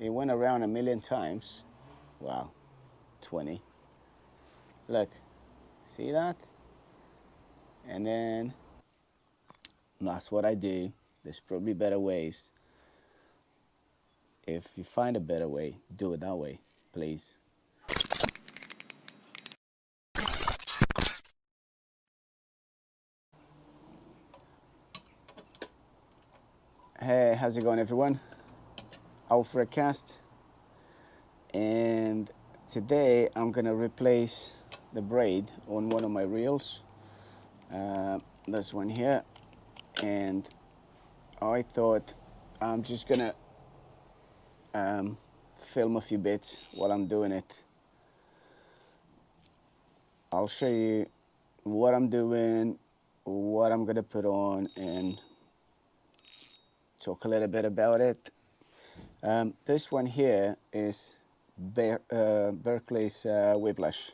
it went around a million times. Wow, 20. Look, see that? And then that's what I do. There's probably better ways. If you find a better way, do it that way, please. Hey, how's it going, everyone? Out for a cast. And today I'm gonna replace the braid on one of my reels. This one here. And I thought I'm just gonna film a few bits while I'm doing it. I'll show you what I'm doing, what I'm gonna put on, and talk a little bit about it. This one here is Berkeley's Whiplash,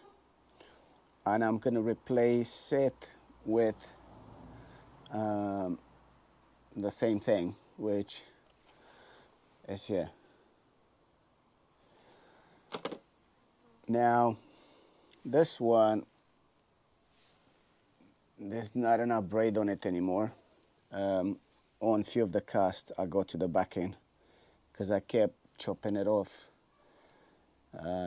and I'm gonna replace it with the same thing, which is here. Now, this one, there's not enough braid on it anymore. On a few of the casts, I got to the back end because I kept chopping it off,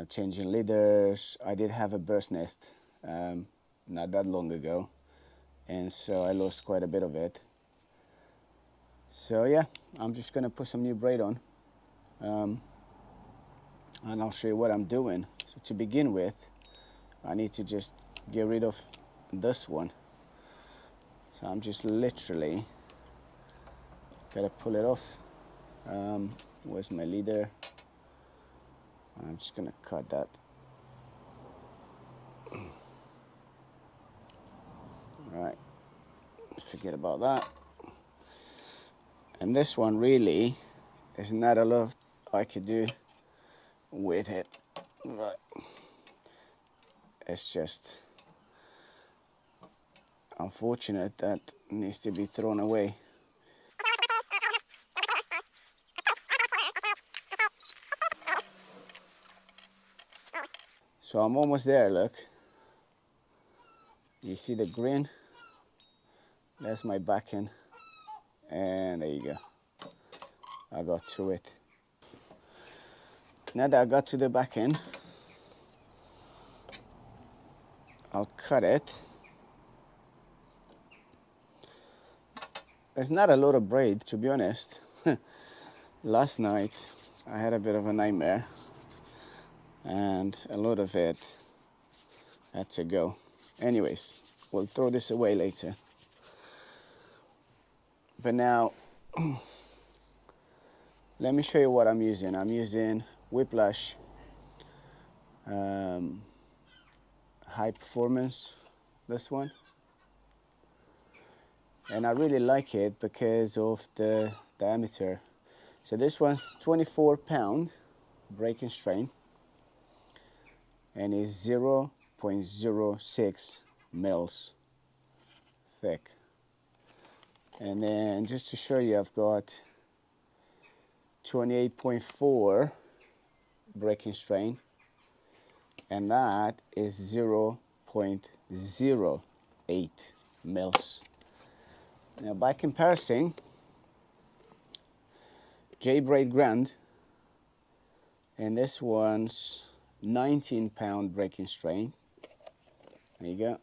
changing leaders. I did have a burst nest not that long ago, and so I lost quite a bit of it. So yeah, I'm just gonna put some new braid on, and I'll show you what I'm doing. So to begin with, I need to just get rid of this one. So I'm just literally gotta pull it off. Where's my leader? I'm just gonna cut that. All right, forget about that. And this one really is not a lot I could do with it. Right. It's just unfortunate that needs to be thrown away. So I'm almost there, look. You see the green? That's my back end. And there you go. I got to it. Now that I got to the back end, I'll cut it. There's not a lot of braid, to be honest. Last night I had a bit of a nightmare, and a lot of it had to go. Anyways, we'll throw this away later. But now, let me show you what I'm using. I'm using Whiplash High Performance, this one. And I really like it because of the diameter. So this one's 24-pound break and strain, and is 0.06 mils thick. And then just to show you, I've got 28.4 breaking strain, and that is 0.08 mils. Now by comparison, Braid Grand, and this one's 19-pound breaking strain. There you go.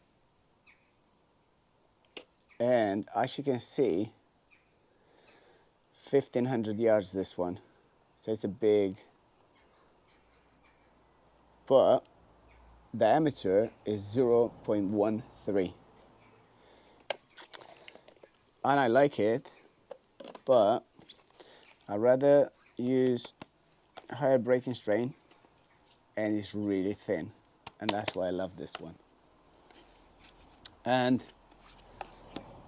And as you can see, 1,500 yards this one. So it's a big, but diameter is 0.13. And I like it, but I'd rather use higher breaking strain, and it's really thin. And that's why I love this one. And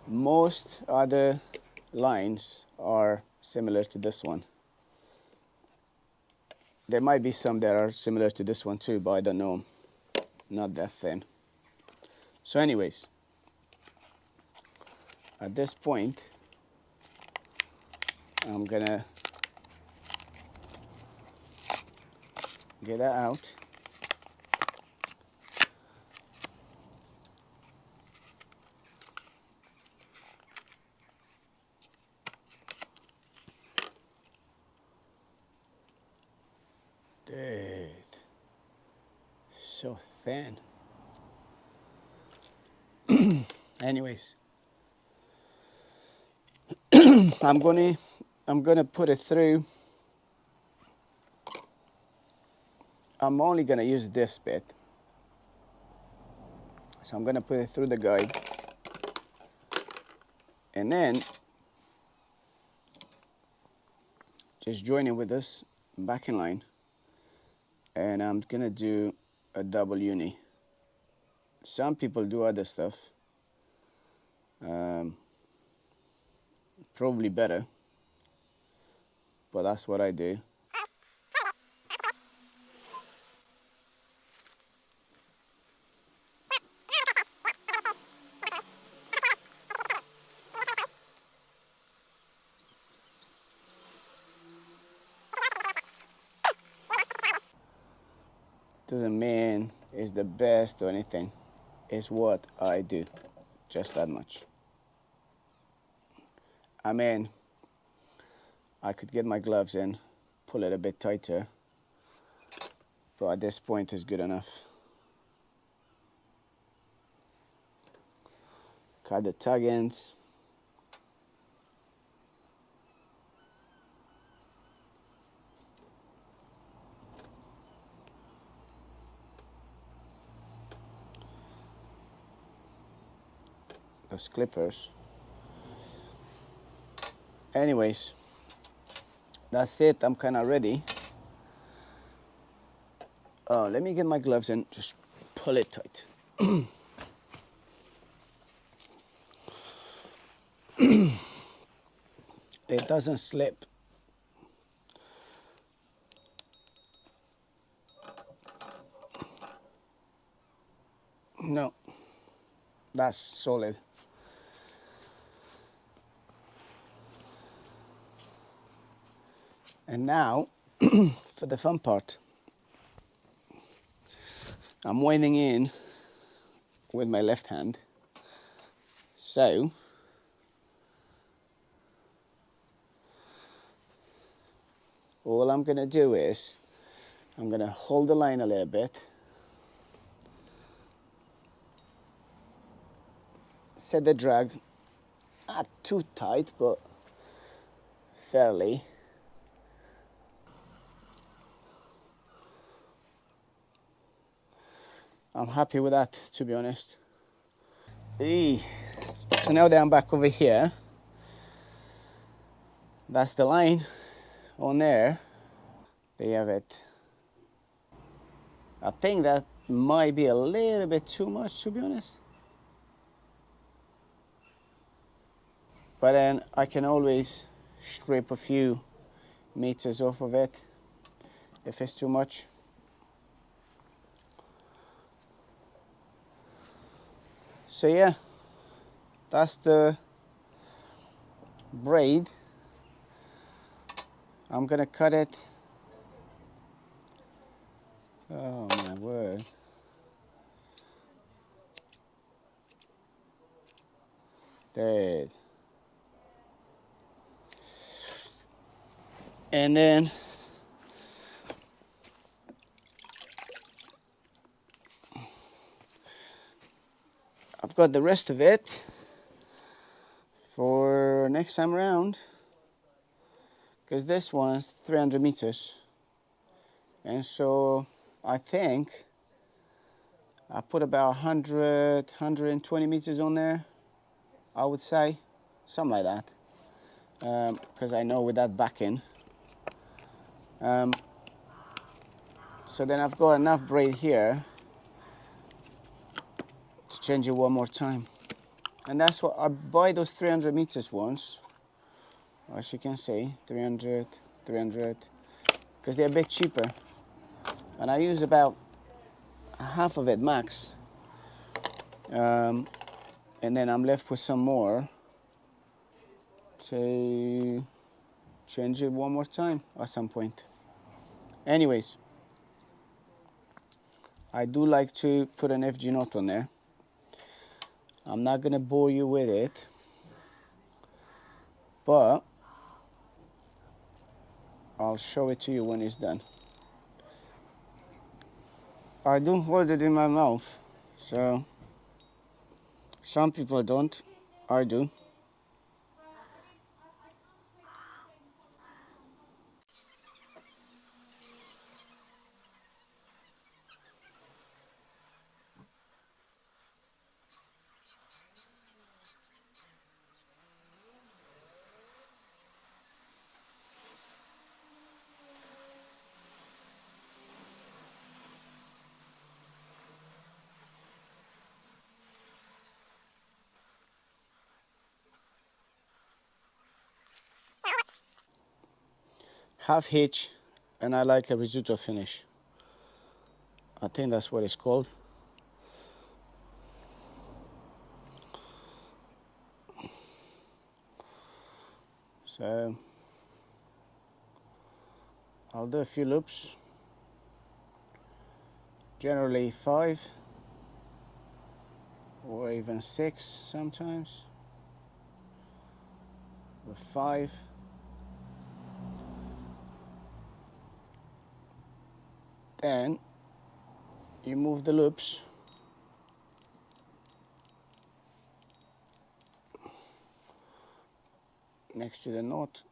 most other lines are similar to this one. There might be some that are similar to this one too, but I don't know. Not that thin. So anyways, at this point, I'm gonna get that out. Dude, so thin. Anyways, I'm gonna put it through. I'm only gonna use this bit, so I'm gonna put it through the guide, and then just join it with this backing line, and I'm gonna do a double uni. Some people do other stuff, probably better, but that's what I do. Doesn't mean it's the best or anything. It's what I do, just that much. I mean, I could get my gloves in, pull it a bit tighter, but at this point it's good enough. Cut the tug ends. Those clippers. Anyways, that's it. I'm kind of ready. Oh, let me get my gloves in. Just pull it tight. It doesn't slip. No, that's solid. And now, for the fun part, I'm wading in with my left hand. So, all I'm gonna do is, I'm gonna hold the line a little bit, set the drag, not too tight, but fairly. I'm happy with that, to be honest. So now that I'm back over here, that's the line on there. There you have it. I think that might be a little bit too much, to be honest. But then I can always strip a few meters off of it if it's too much. So yeah, that's the braid. I'm gonna cut it. Oh my word. Dead. And then I've got the rest of it for next time around, because this one's 300 meters, and so I think I put about 120 meters on there, I would say, something like that, because I know with that backing. So then I've got enough braid here to change it one more time. And that's what I buy those 300 meters ones, as you can see, 300, because they're a bit cheaper. And I use about half of it max. And then I'm left with some more to change it one more time at some point. Anyways, I do like to put an FG knot on there. I'm not going to bore you with it, but I'll show it to you when it's done. I don't hold it in my mouth, so some people don't. I do. Half hitch, and I like a risotto finish. I think that's what it's called. So I'll do a few loops, generally 5 or even 6 sometimes, with 5. Then you move the loops next to the knot.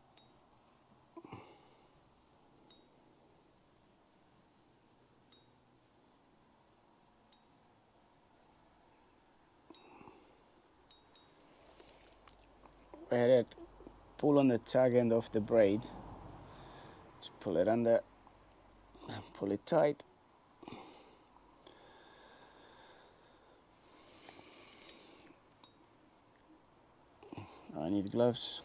Where it pull on the tag end of the braid. Just pull it under and pull it tight. I need gloves.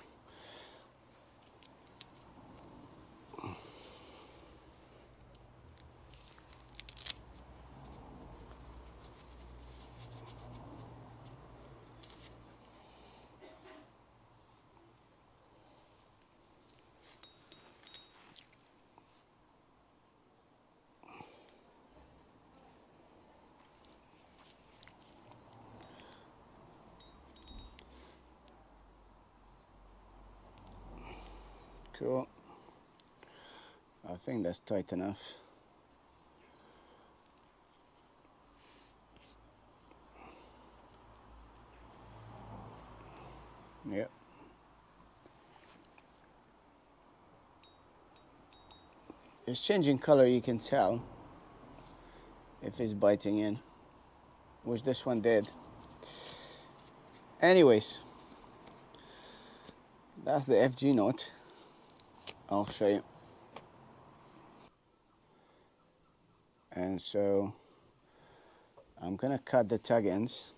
Cool. I think that's tight enough. Yep. It's changing color, you can tell if it's biting in, which this one did. Anyways, that's the FG knot. I'll show you. And so I'm gonna cut the tag ends.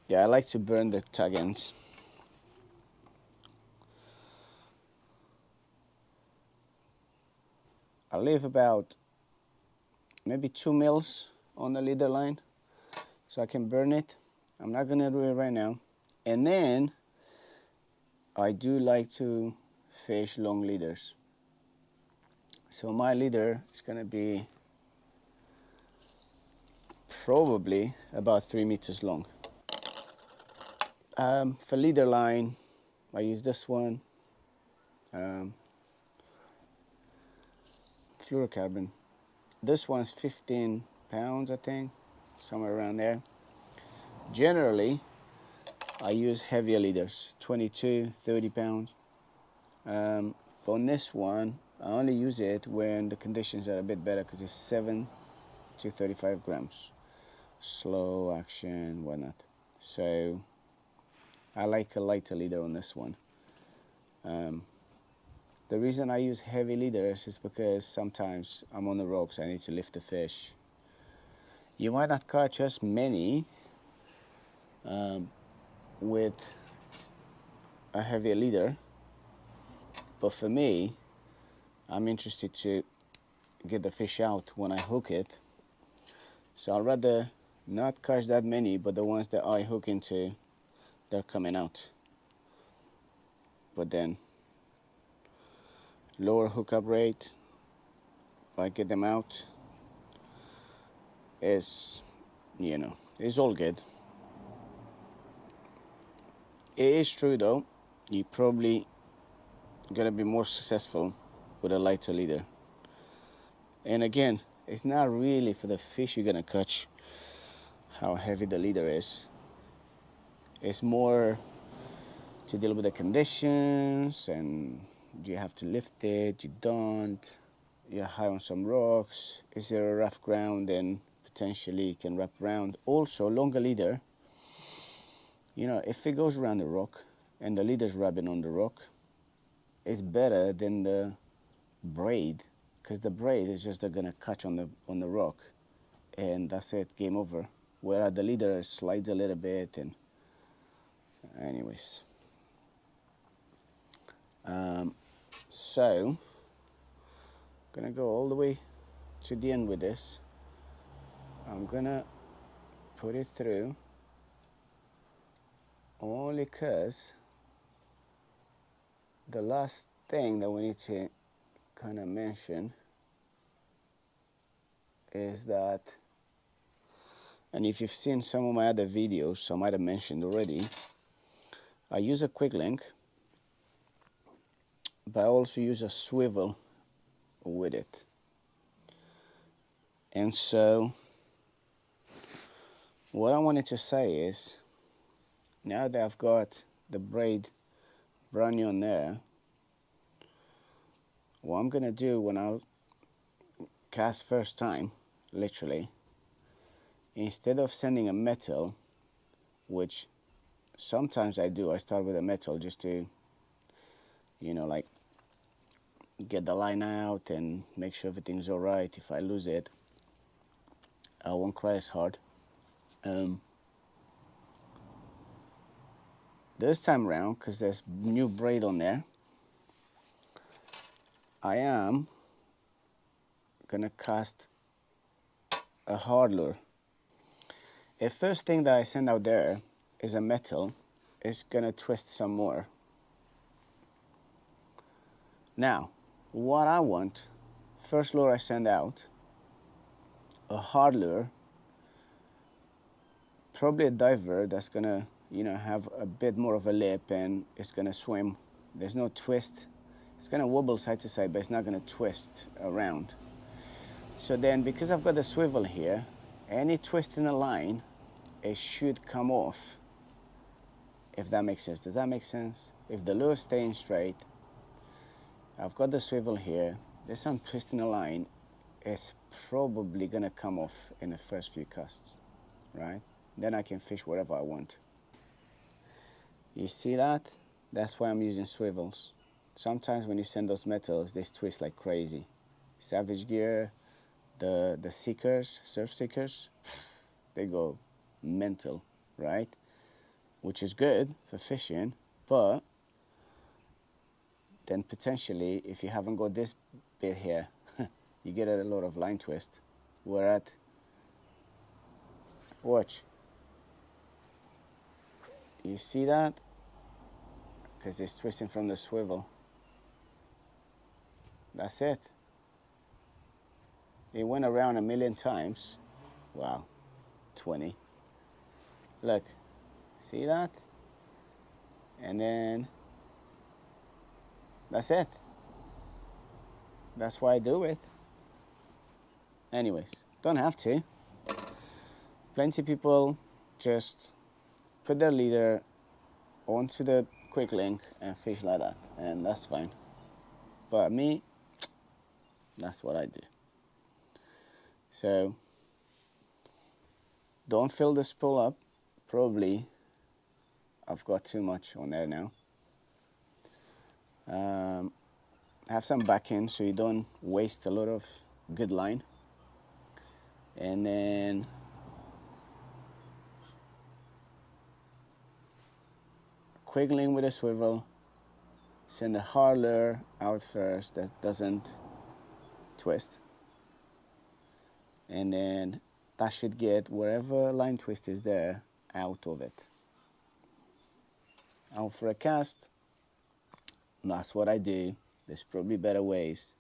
Yeah, I like to burn the tag ends. I leave about maybe 2 mils on the leader line so I can burn it. I'm not gonna do it right now. And then I do like to fish long leaders. So my leader is gonna be probably about 3 meters long. For leader line, I use this one, fluorocarbon. This one's 15 pounds, I think, somewhere around there. Generally, I use heavier leaders, 22, 30 pounds. But on this one, I only use it when the conditions are a bit better because it's 7 to 35 grams. Slow action, whatnot. So I like a lighter leader on this one. The reason I use heavy leaders is because sometimes I'm on the rocks, I need to lift the fish. You might not catch as many with a heavier leader, but for me, I'm interested to get the fish out when I hook it. So I'd rather not catch that many, but the ones that I hook into, they're coming out. But then lower hookup rate, if I get them out, is, you know, it's all good. It is true though, you probably gonna be more successful with a lighter leader. And again, it's not really for the fish you're gonna catch how heavy the leader is. It's more to deal with the conditions, and do you have to lift it, you don't, you're high on some rocks, is there a rough ground, and potentially you can wrap around. Also, longer leader, you know, if it goes around the rock and the leader's wrapping on the rock, it's better than the braid, because the braid is just gonna catch on the rock, and that's it, game over. Whereas the leader slides a little bit, and anyways. So, gonna go all the way to the end with this. I'm gonna put it through only because the last thing that we need to kind of mention is that, and if you've seen some of my other videos, I might have mentioned already, I use a quick link, but I also use a swivel with it. And so what I wanted to say is, now that I've got the braid brand new on there, what I'm gonna do when I cast first time, literally, instead of sending a metal, which sometimes I do, I start with a metal just to, you know, like get the line out and make sure everything's all right. If I lose it, I won't cry as hard. This time around, because there's new braid on there, I am gonna cast a hard lure. The first thing that I send out there is a metal. It's gonna twist some more. Now, what I want, first lure I send out, a hard lure, probably a diver that's gonna, you know, have a bit more of a lip and it's gonna swim. There's no twist. It's gonna wobble side to side, but it's not gonna twist around. So then, because I've got the swivel here, any twist in the line, it should come off, if that makes sense. Does that make sense? If the lure is staying straight, I've got the swivel here, there's some twist in the line, it's probably gonna come off in the first few casts, right? Then I can fish wherever I want. You see that? That's why I'm using swivels. Sometimes when you send those metals, they twist like crazy. Savage gear, the seekers, surf seekers, they go mental, right? Which is good for fishing, but then potentially, if you haven't got this bit here, you get a lot of line twist. Whereas, watch. You see that? Because it's twisting from the swivel. That's it. It went around a million times. Wow, 20. Look, see that? And then, that's it. That's why I do it. Anyways, don't have to. Plenty of people just put their leader onto the quick link and fish like that, and that's fine. But me, that's what I do. So don't fill the spool up. Probably I've got too much on there now. Have some backing so you don't waste a lot of good line. And then quick link with a swivel. Send a hard lure out first that doesn't twist. And then that should get wherever line twist is there out of it. out for a cast. That's what I do. There's probably better ways.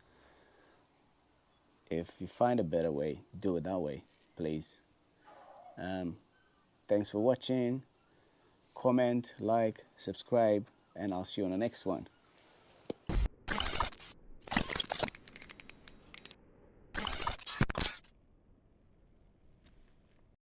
If you find a better way, do it that way, please. Thanks for watching. Comment, like, subscribe, and I'll see you on the next one.